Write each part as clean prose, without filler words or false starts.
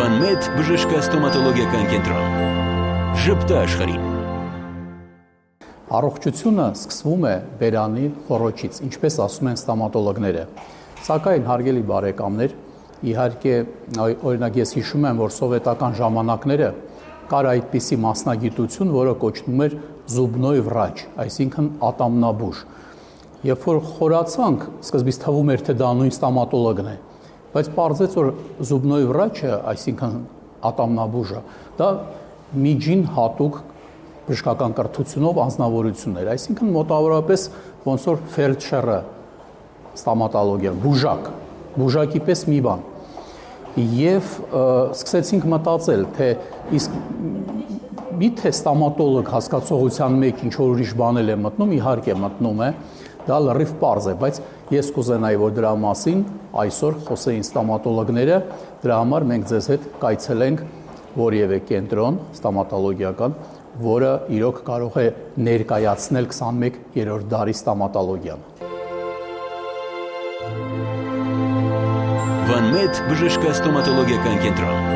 Վանմեդ բժշկաստոմատոլոգիական կենտրոն։ Ժպտա աշխարհին։ Առողջությունը սկսվում է բերանի խոռոչից, ինչպես ասում են ստոմատոլոգները։ Սակայն հարգելի բարեկամներ, իհարկե օրինակ ես հիշում եմ, որ սովետական ժամանակները կար այդպիսի մասնագիտություն, որը կոչվում էր զուբնոյ վրաչ, այսինքն ատամնաբուժ։ Երբ որ խորացանք, սկզբից թվում էր, թե դա նույն ստոմատոլոգն է, բայց պարզեց, որ զուբնոյ վրաչը, այսինքն ատամնաբուժը, դա միջին հատուկ բժշկական կրթությունով անձնավորություն էր, այսինքն մոտավորապես ոնց որ ֆելդշերը ստոմատոլոգիա, բուժակի պես մի բան։ Եվ սկսեցինք մտածել, թե իսկ միթե ստոմատոլոգ հասկացողության մեջ ինչ որ ուրիշ բանել է մտնում, իհարկե մտնում է, դա լրիվ պարզ է, բայց ես կուզենայի, որ դրա մասին այսօր խոսեին ստոմատոլոգները, դրա համար մենք ձեզ հետ կայցելենք որևէ կենտրոն ստոմատոլոգիական, որը իրոք կարող է ներկայացնել 21-րդ դարի ստոմատոլոգիան։ Վանմեդ բժշկաստոմատոլոգիական կենտրոն։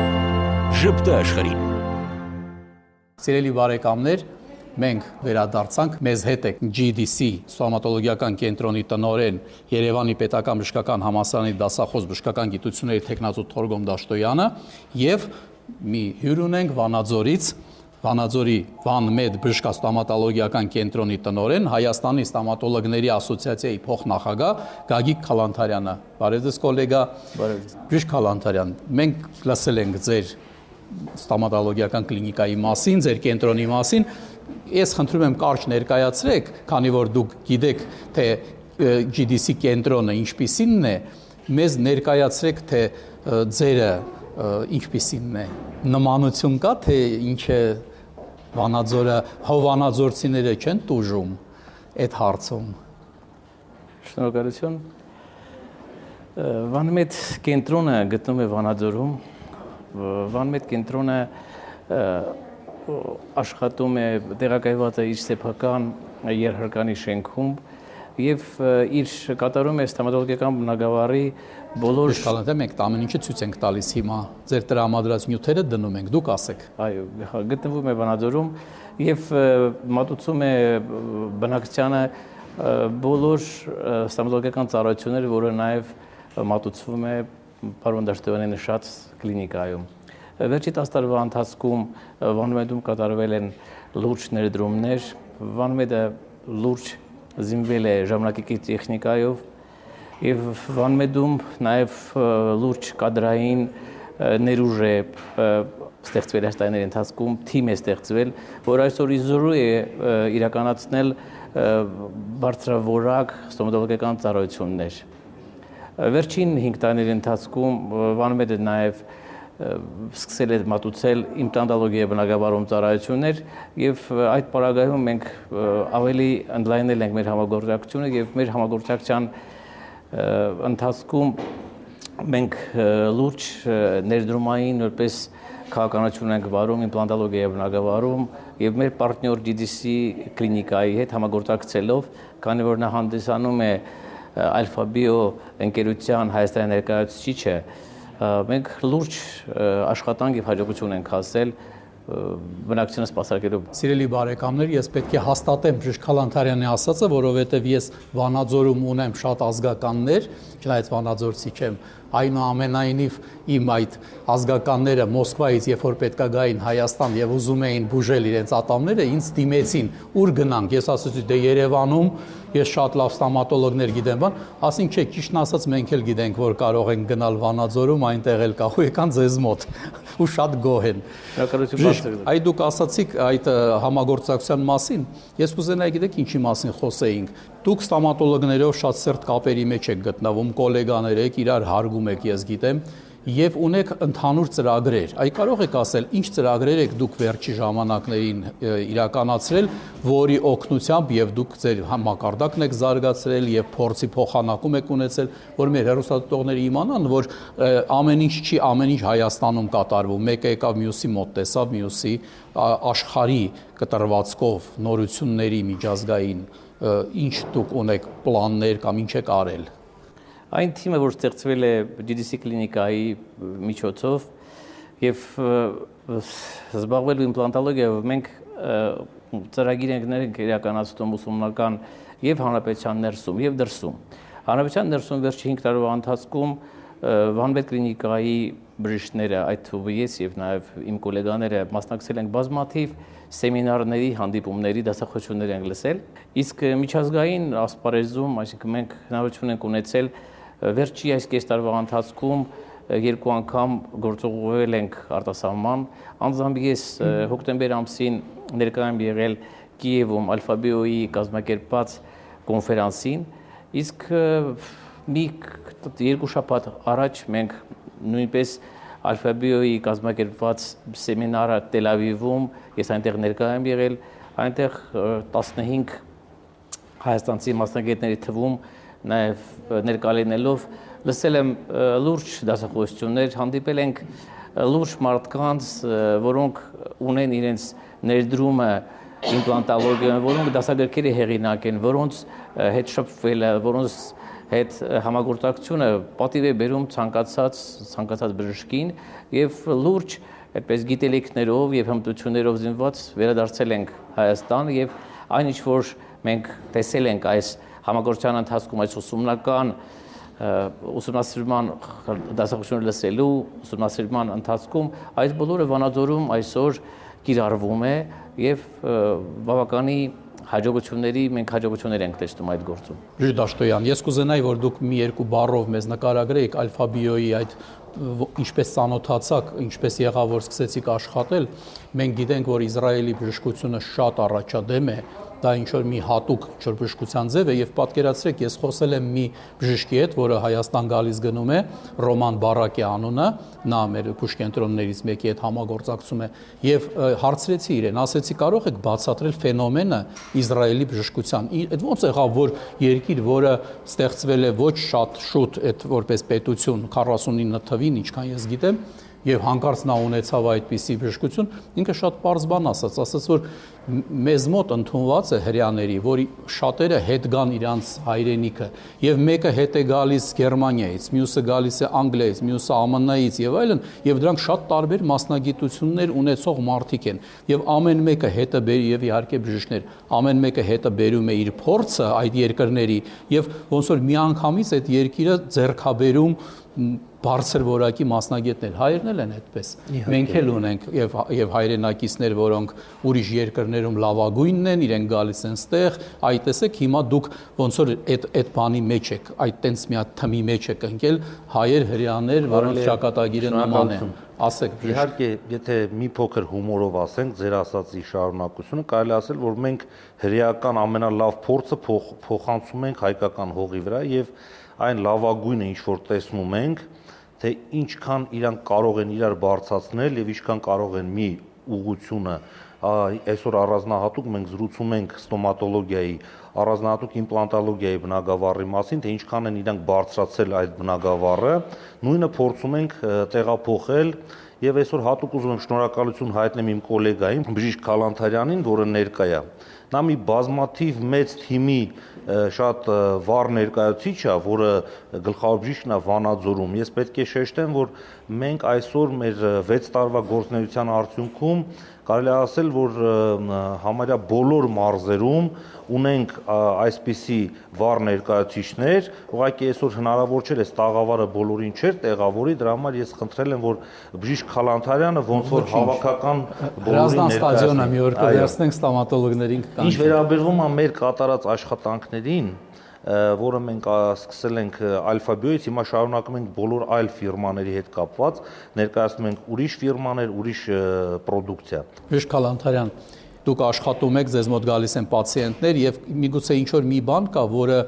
Ժպտա աշխարհին։ Սիրելի բարեկամներ, մենք վերադարձանք, մեզ հետ է GDC ստոմատոլոգիական կենտրոնի տնօրեն Երևանի պետական բժշկական համալսարանի դասախոս բժշկական գիտությունների թեկնածու Թորգոմ Դաշտոյանը եւ մի հյուր ունենք Վանաձորից, Վանաձորի Վանմեդ բժշկաստոմատոլոգիական կենտրոնի տնօրեն Հայաստանի ստոմատոլոգների ասոցիացիայի փոխնախագահ Գագիկ Քալանթարյանը։ Բարև ձեզ գոլեգա։ Բարև ձեզ։ Բժիշկ Քալանթարյան, մենք լսել ենք ձեր ստոմատոլոգիական կլինիկայի մասին, ձեր կենտրոնի մասին։ Ես խնդրում եմ կարճ ներկայացրեք, քանի որ դուք գիտեք, թե GDC կենտրոնը ինչպիսինն է, մեզ ներկայացրեք, թե ձերը ինչպիսինն է, նմանություն կա, թե ինչ է Վանաձորը, հովանաձորցիները չեն տուժում այդ հարցում։ Շնորհակալություն։ Վանմեդ կենտրոնը գտնվում է Վանաձորում։ Վանմեդ կենտրոնը աշխատում է, տեղակայված է իր սեփական երհարկանի շենքում եւ իր կատարում է ստոմատոլոգիական բնագավառի բոլոր Բժշկալանտը մենք ամեն ինչը ցույց ենք տալիս հիմա։ Ձեր տրամադրած նյութերը դնում ենք, դուք ասեք։ Այո, գտնվում է Վանաձորում եւ մատուցում է բնակչությանը բոլոր ստոմատոլոգիական ծառայությունները, որը նաեւ մատուցվում է պարոն Դաշտոյանի նշած կլինիկայում։ Վերջի 10 տարվա ընթացքում Վանմեդում կատարվել են լուրջ ներդրումներ, Վանմեդը լուրջ զինվել է ժամանակակի տեխնիկայով եւ Վանմեդում նաեւ լուրջ կադրային ներուժ է ստեղծվել այս տարիների ընթացքում, թիմ է ստեղծվել, որ այսօր իզորու է իրականացնել բարձրավորակ ստոմատոլոգիական ծառայություններ։ Վերջին 5 տարիների ընթացքում Վանմեդը նաեւ սկսել է մատուցել իմպլանտոլոգիայի բնագավառում ծառայություններ եւ այդ պարագայում մենք ավելի ընդլայնել ենք մեր համագործակցությունը եւ մեր համագործակցության ընթացքում մենք լուրջ ներդրումային որպես քաղաքականություն ենք վարում իմպլանտոլոգիայի բնագավառում եւ մեր պարտնյոր GDC կլինիկայի հետ համագործակցելով, քանի որ նա հանդիսանում է Alpha-Bio ընկերության Հայաստանի ներկայացուցիչը, մենք լուրջ աշխատանք եւ հաջողություն ենք հասել բնակչությունը սպասարկելու։ Սիրելի բարեկամներ, ես պետք է հաստատեմ բժիշկ Քալանթարյանի ասածը, որովհետեւ ես Վանաձորում ունեմ շատ ազգականներ, չնայած վանաձորցի չեմ, այնուամենայնիվ իմ այդ ազգականները Մոսկվայից, երբ որ պետքա գային Հայաստան եւ ուզում էին բուժել իրենց ատամները, ինձ դիմեցին, ուր գնանք։ Ես ասացի, դե Երևանում ես շատ լավ ստոմատոլոգներ գիտեմ, բան, ասին չէ, ճիշտն ասած մենք էլ գիտենք, որ կարող ենք գնալ Վանաձորում, այնտեղ էլ կա, ու եկան ձեզ մոտ, ու շատ գոհ են։ Այդ դուք ասացիք այդ համագործակցության մասին, ես կուզենայի գիտեք ինչի մասին խոսեինք։ Դուք ստոմատոլոգներով շատ սերտ կապերի մեջ եք գտնվում, գոլեգաներ եք, իրար հարգում եք, ես գիտեմ, եւ ունեք ընդհանուր ծրագրեր։ Այ կարող եք ասել, ինչ ծրագրեր եք դուք վերջի ժամանակներին իրականացրել, որի օգնությամբ եւ դուք ձեր մակարդակն եք զարգացրել եւ փորձի փոխանակում եք ունեցել, որ մեր հեռուստադիտողները իմանան, որ ամեն ինչ չի ամեն ինչ Հայաստանում կատարվում։ Մեկը եկավ մյուսի մոտ տեսավ, մյուսի աշխարհի կտրվածքով նորությունների միջազգային ինչ դուք ունեք պլաններ կամ ինչ եք արել։ Այն թիմը, որ ստեղծվել է GDC կլինիկայի միջոցով Եվ զբաղվելու իմպլանտոլոգիայով մենք ծրագիր ենք իրականացնում ուսումնական եւ հանրապետության ներսում եւ դրսում։ Հանրապետության ներսում վերջի 5 տարվա ընթացքում Վանվետ կլինիկայի բժիշկները, այդ թվում ես եւ նաեւ իմ գոլեգաները մասնակցել են բազմաթիվ սեմինարների, հանդիպումների, դասախոսություններ են լսել։ Իսկ միջազգային ասպարեզում, այսինքն մենք հնարավորություն ենք ունեցել վերջի այս կես տարվա ընթացքում 2 անգամ գործողվել ենք արտասահման։ Անձամբ ես հոկտեմբեր ամսին ներկայ եմ եղել Կիևում Ալֆա-Բիոյի կազմակերպած կոնֆերանսին, իսկ մի 2 շաբաթ առաջ մենք նույնպես Ալֆա-Բիոյի կազմակերպված սեմինարը Տել Ավիվում, ես այնտեղ ներկայ եմ եղել, այնտեղ 15 հայաստանցի մասնագետների թվում նաև ներկա լինելով լսել եմ լուրջ դասախոսություններ, հանդիպել ենք լուրջ մարդկանց, որոնք ունեն իրենց ներդրումը իմպլանտոլոգիայում, որոնք դասագրքերի հեղինակ են, որոնց հետ շփվելը, որոնց հետ համագործակցությունը պատիվ է բերում ցանկացած բժշկին եւ լուրջ այդպես գիտելիքներով եւ հմտություններով զինված վերադարձել ենք Հայաստան եւ այնինչ որ մենք տեսել ենք այս համագործակցության ընթացքում այս ուսումնասիրման դասախոսությունը լսելու ուսումնասիրման ընթացքում այս բոլորը Վանաձորում այսօր կիրառվում է եւ բավականի հաջողությունների մենք հաջողություններ ենք տեսնում այդ գործում։ Բժիշկ Դաշտոյան, ես կուզենայի, որ դուք մի երկու բառով մեզ նկարագրեիք Ալֆա-Բիոյի այդ ինչպես ծանոթացաք, ինչպես եղավ, որ սկսեցիք աշխատել։ Մենք գիտենք, որ Իսրայելի բժշկությունը շատ առաջադեմ է, դա ինչ որ մի հատուկ բժշկության ձև է եւ պատկերացրեք, ես խոսել եմ մի բժշկի հետ, որը Հայաստան գալիս գնում է, Ռոման Բարակի անունը, նա մեր բուժկենտրոններից մեկի հետ համագործակցում է եւ հարցրեցի իրեն, ասեցի կարող եք բացատրել ֆենոմենը Իսրայելի բժշկության։ Այդ ոնց եղավ, որ երկիր, որը ստեղծվել է ոչ շատ շուտ այդ որպես պետություն 49 թվին, ինչքան ես գիտեմ, եւ հանկարծ նա ունեցավ այդպիսի բժշկություն, ինքը շատ པարզ բան ասաց, որ մեզ մոտ ընդունված է հрьяաների, որ շատերը հետ գան իրանց հայրենիքը, եւ մեկը հետ է գալիս Գերմանիայից, մյուսը գալիս է Անգլիայից, մյուսը ԱՄՆ-ից եւ այլն, եւ դրանք շատ տարբեր մասնագիտություններ ունեցող մարդիկ են, եւ ամեն մեկը հետը բերի եւ իհարկե բժիշկներ, ամեն մեկը հետը բերում է իր փորձը այդ երկրների եւ ոնց որ միանգամից այդ երկիրը ձեռքաբերում բարձր որակի մասնագետներ, հայերն էլ են այդպես։ Մենք էլ ունենք եւ հայրենակիցներ, որոնք ուրիշ երկրներում լավագույնն են, իրենք գալիս են ստեղ, այ տեսեք հիմա դուք ոնց որ այդ բանի մեջ եք, այդ տենց մի հատ թմի մեջ եք ընկել, հայեր, հрьяաներ, որոնց ճակատագիրը նման է։ Ասեք, իհարկե, եթե մի փոքր հումորով ասենք ձեր ասածի շարունակությունը, կարելի ասել, որ մենք հրեական ամենալավ փորձը փոխանցում ենք հայկական հողի վրա եւ այն լավագույնը ինչ որ տեսնում ենք, թե ինչքան իրանք կարող են իրար բարձրացնել եւ ինչքան կարող են մի ուղղությունը այսօր առանձնահատուկ մենք զրուցում ենք ստոմատոլոգիայի, առանձնահատուկ իմպլանտոլոգիայի բնագավառի մասին, թե ինչքան են իրանք բարձրացել այդ բնագավառը, նույնը փորձում ենք տեղափոխել եւ այսօր հատուկ ուզում եմ շնորհակալություն հայտնեմ իմ գոլեգային բժիշկ Քալանթարյանին, որը ներկա է։ Նա մի բազմաթիվ մեծ թիմի շատ վառ ներկայացուցիչ է, որը գլխավոր բժիշկն է Վանաձորում։ Ես պետք է շեշտեմ, որ մենք այսօր մեր 6 տարվա գործունեության արդյունքում կարելի է ասել, որ համարյա բոլոր մարզերում ունենք այսպիսի վառ ներկայացուցիչներ, ուղղակի այսօր հնարավոր չէ այս տաղավարը բոլորին չէր տեղավորի, դրա համար ես խնդրել եմ, որ բժիշկ Քալանթարյանը ոնց որ հավաքական բոլորին ստադիոնը մի օր կդերացնենք ստոմատոլոգներին կկանք։ Ինչ վերաբերվում է մեր կատարած աշխատանքներին, որը մենք սկսել ենք Ալֆա-Բիոյից, հիմա շարունակում ենք բոլոր այլ ֆիրմաների հետ կապված, ներկայացնում ենք ուրիշ ֆիրմաներ, ուրիշ պրոդուկցիա։ Բժիշկ Քալանթարյան, դուք աշխատում եք, ձեզ մոտ գալիս են պացիենտներ եւ միգուցե ինչ որ մի բան կա, որը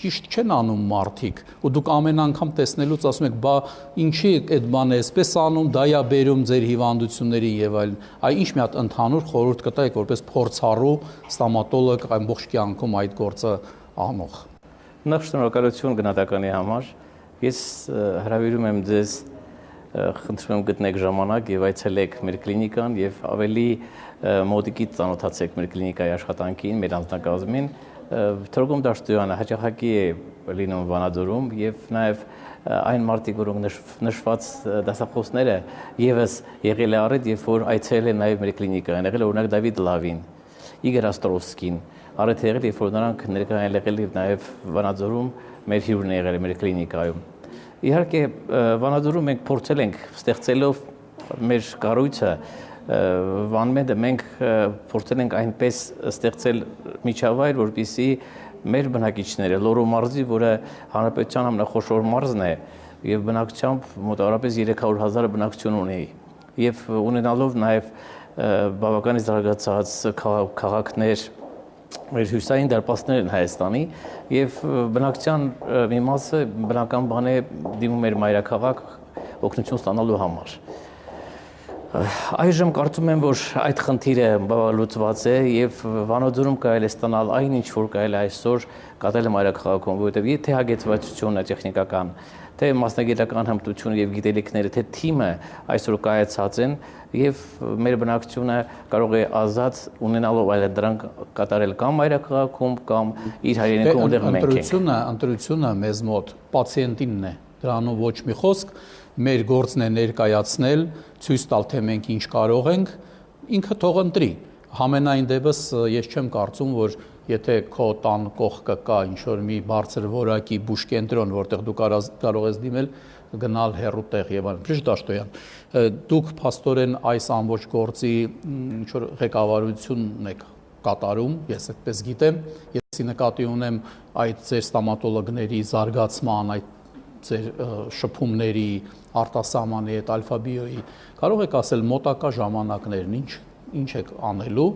ճիշտ չեն անում մարդիկ, ու դուք ամեն անգամ տեսնելուց ասում եք, բա ինչի այդ բանը էսպես անում, դա է բերում ձեր հիվանդությունների եւ այլն։ Այ ինչ մի հատ ընդհանուր խորհուրդ կտայիք որպես փորձառու ստոմատոլոգ ամբողջ կյանքում այդ գործը անող։ Նախ շնորհակալություն գնահատականի համար։ Ես հրավիրում եմ ձեզ, խնդրում եմ գտնեք ժամանակ եւ այցելեք մեր կլինիկան եւ ավելի մոտիկից ծանոթացեք մեր կլինիկայի աշխատանքին, մեր անձնակազմին։ Թորգոմ Դաշտոյանը հաճախակի է լինում Վանաձորում եւ նաեւ այն մարդիկ, որոնք նշված դասախոսները եւս եղել է առիթ, երբ որ այցելել են նաեւ մեր կլինիկան, եղել է օրինակ Դավիթ Լավին, Իգոր Աստրովսկին, առիթ եղել, երբ որ նրանք ներկայ եղել եւ նաեւ Վանաձորում մեր հյուրն եղել է մեր կլինիկայում։ Իհարկե Վանաձորում մենք փորձել ենք ստեղծելով մեր կառույցը Վանմեդը մենք փորձել ենք այնպես ստեղծել միջավայր, որպեսզի մեր բնակիչները Լոռու մարզի, որը հանրապետության ամենախոշոր մարզն է եւ բնակչությամբ մոտավորապես 300,000 բնակչություն ունի եւ ունենալով նաեւ բավականին զարգացած քաղաքներ մեր հյուսային դարպասներ են Հայաստանի եւ բնակչության մի մասը բնական բան է դիմում մեր մայրաքաղաք օգնություն ստանալու համար։ Այժմ կարծում եմ, որ այդ խնդիրը լուծված է եւ Վանաձորում կարելի է ստանալ այն ինչ որ կարելի է այսօր կատարել մայրաքաղաքում, որովհետեւ եթե հագեցվածությունը տեխնիկական, թե մասնագիտական հմտությունը եւ գիտելիքները, թե թիմը այսօր կայացած են եւ մեր բնակչությունը կարող է ազատ ունենալով այլ դրանք կատարել կամ մայրաքաղաքում կամ իր հայրենիքում որտեղ մենք ենք։ Ընտրությունը մեզ մոտ պացիենտինն է, դրանով ոչ մի խոսք, մեր գործն է ներկայացնել, ցույց տալ, թե մենք ինչ կարող ենք, ինքը թող ընտրի։ Համենայն դեպս ես չեմ կարծում, որ եթե քո տան կողքը կա ինչ-որ մի բարձր որակի բուժկենտրոն, որտեղ դու կարող ես դիմել, գնալ հեռու տեղ եւ այլն։ Բժիշկ Դաշտոյան, դուք փաստորեն այս ամբողջ գործի ինչ-որ ղեկավարությունն եք կատարում, ես այդպես գիտեմ, ես նկատի ունեմ այդ ձեր ստոմատոլոգների զարգացման, այդ ձեր շփումների արտասահմանի հետ Ալֆա-Բիոյի, կարող եք ասել մոտակա ժամանակներն ինչ եք անելու,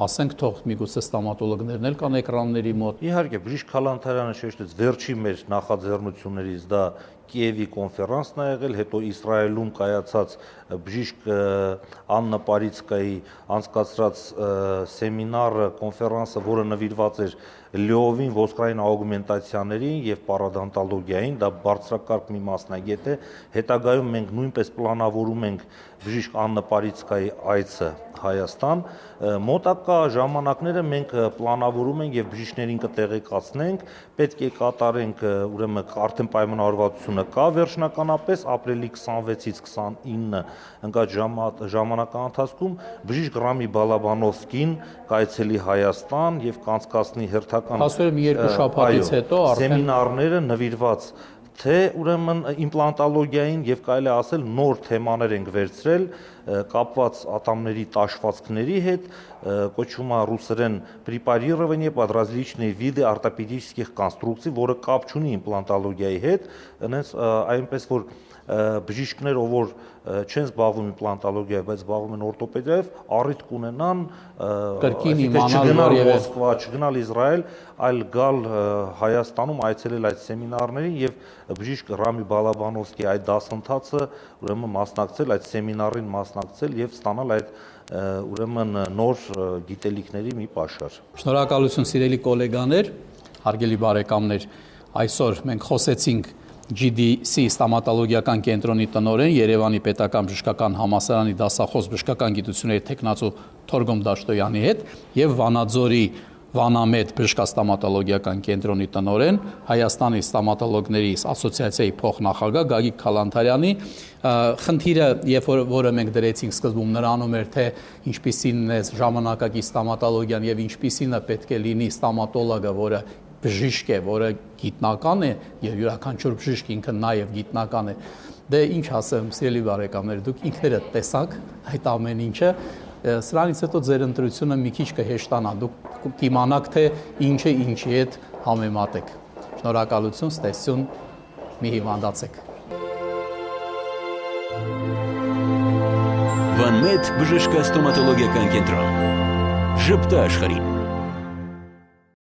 ասենք թող միգուցե ստոմատոլոգներն էլ կան էկրանների մոտ։ Իհարկե, բժիշկ Քալանթարյանը շեշտեց վերջի մեր նախաձեռնություններից դա Կիևի կոնֆերանսն է եղել, հետո Իսրայելում կայացած բժիշկ Աննա Պարիցկայի անցկացրած սեմինարը, կոնֆերանսը, որը նվիրված էր լիովին ոսկրային աուգմենտացիաներին եւ պարադոնտոլոգիային, դա բարձրակարգ մի մասնագետ է։ Հետագայում մենք նույնպես պլանավորում ենք բժիշկ Աննա Պարիցկայի այցը Հայաստան։ Մոտակա ժամանակները մենք պլանավորում ենք եւ բժիշկներին կտեղեկացնենք, պետք է կատարենք ուրեմն արդեն պայմանավորվածությունը կա վերջնականապես ապրիլի 26-ից 29 ընկած ժամանակահատվածի ընթացքում բժիշկ Ռամի Բալաբանովսկին կայցելի Հայաստան եւ կանցկացնի հերթական երկու շաբաթից հետո սեմինարները նվիրված թե ուրեմն իմպլանտոլոգիային եւ կարելի ասել նոր թեմաներ ենք վերցրել կապված ատամների տաշվածքների հետ, կոչվում է ռուսերեն препарирование под различные виды ортопедических конструкций, որը կապ չունի իմպլանտոլոգիայի հետ, այնպես որ բժիշկներ, ով չեն զբաղվում իմպլանտոլոգիայով, բայց զբաղվում են օրթոպեդիայով, առիթ կունենան կրկին իմանալ Մոսկվա, չգնալ Իսրայել, այլ գալ Հայաստանում այցելել այդ սեմինարներին եւ բժիշկ Ռամի Բալաբանովսկի այդ դասընթացը ուրեմն մասնակցել այդ սեմինարին մասնակցել եւ ստանալ այդ ուրեմն նոր գիտելիքների մի պաշար։ Շնորհակալություն սիրելի գոլեգաներ, հարգելի բարեկամներ, այսօր մենք խոսեցինք GDC ստոմատոլոգիական կենտրոնի տնօրեն Երևանի պետական բժշկական համալսարանի դասախոս բժշկական գիտությունների տեխնացու Թորգոմ Դաշտոյանի հետ եւ Վանաձորի Վանամեդ բժշկաստոմատոլոգիական կենտրոնի տնօրեն Հայաստանի ստոմատոլոգների ասոցիացիայի փոխնախագահ Գագիկ Քալանթարյանի խնդիրը, որը մենք դրեցինք սկզբում նրանում էր, թե ինչպիսին է ժամանակակից ստոմատոլոգիան եւ ինչպիսին է պետք է լինի ստոմատոլոգը, որը բժիշկ է, որը գիտնական է եւ յուրաքանչյուր բժիշկ ինքը նաեւ գիտնական է։ Դե ինչ ասեմ, սիրելի բարեկամներ, դուք ինքներդ տեսաք այդ ամեն ինչը, սրանից հետո ձեր ընտրությունը մի քիչ կհեշտանա, դուք կիմանաք, թե ինչը ինչի հետ համեմատեք։ Շնորհակալություն, ստեսություն, մի հիվանդացեք։ Վանմեդ բժշկաստոմատոլոգիական կենտրոն։ Ժպտա աշխարհին։